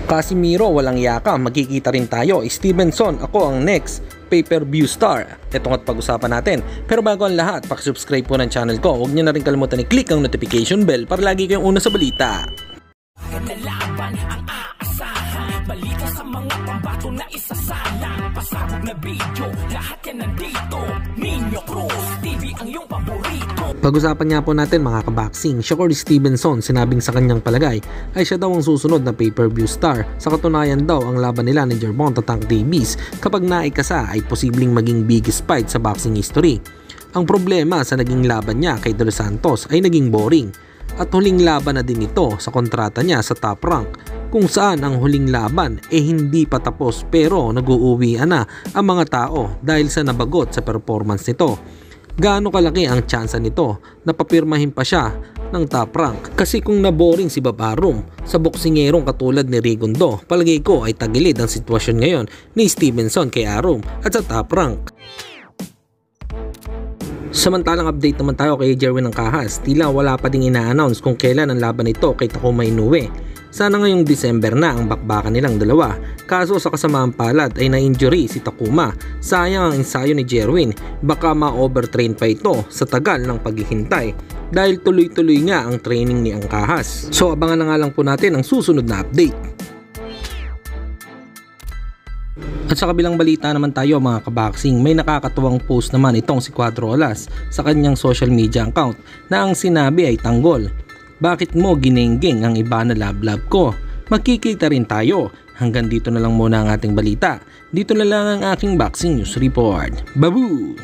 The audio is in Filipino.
Casimiro, walang yaka, magkikita rin tayo. Stevenson, ako ang next pay-per-view star. Ito nga't pag-usapan natin. Pero bago ang lahat, pakisubscribe po ng channel ko. Huwag nyo na rin kalimutan i-click ang notification bell para lagi kayong una sa balita. Nalaban ang aasahan, balita sa mga pambato na isasalang, pasabog na video, lahat yan nandito. Nino Cruz TV ang iyong paborito. Pag-usapan nga po natin mga kaboxing, Shakur Stevenson sinabing sa kanyang palagay ay siya daw ang susunod na pay-per-view star. Sa katunayan daw ang laban nila ni Gervonta Tank Davis kapag naikasa ay posibleng maging biggest fight sa boxing history. Ang problema sa naging laban niya kay Dos Santos ay naging boring at huling laban na din ito sa kontrata niya sa Top Rank, kung saan ang huling laban hindi pa tapos pero nag-uuwian na ang mga tao dahil sa nabagot sa performance nito. Gaano kalaki ang tsansa nito na papirmahin pa siya ng Top Rank? Kasi kung naboring si Bob Arum sa boksingerong katulad ni Rigondo, palagay ko ay tagilid ang sitwasyon ngayon ni Stevenson kay Arum at sa Top Rank. Samantalang update naman tayo kay Jerwin Angcahas, tila wala pa ding ina-announce kung kailan ang laban nito kay Takuma Inoue. Sana ngayong December na ang bakbakan nilang dalawa, kaso sa kasamaang palad ay na-injury si Takuma. Sayang ang ensayo ni Jerwin, baka ma-overtrain pa ito sa tagal ng paghihintay dahil tuloy-tuloy nga ang training ni Angcahas. So abangan na nga lang po natin ang susunod na update. At sa kabilang balita naman tayo mga kaboxing, may nakakatuwang post naman itong si Cuatro Alas sa kanyang social media account na ang sinabi ay tanggol. Bakit mo ginenggeng ang iba na love ko? Magkikita rin tayo. Hanggang dito na lang muna ang ating balita. Dito na lang ang aking boxing news report. Babu!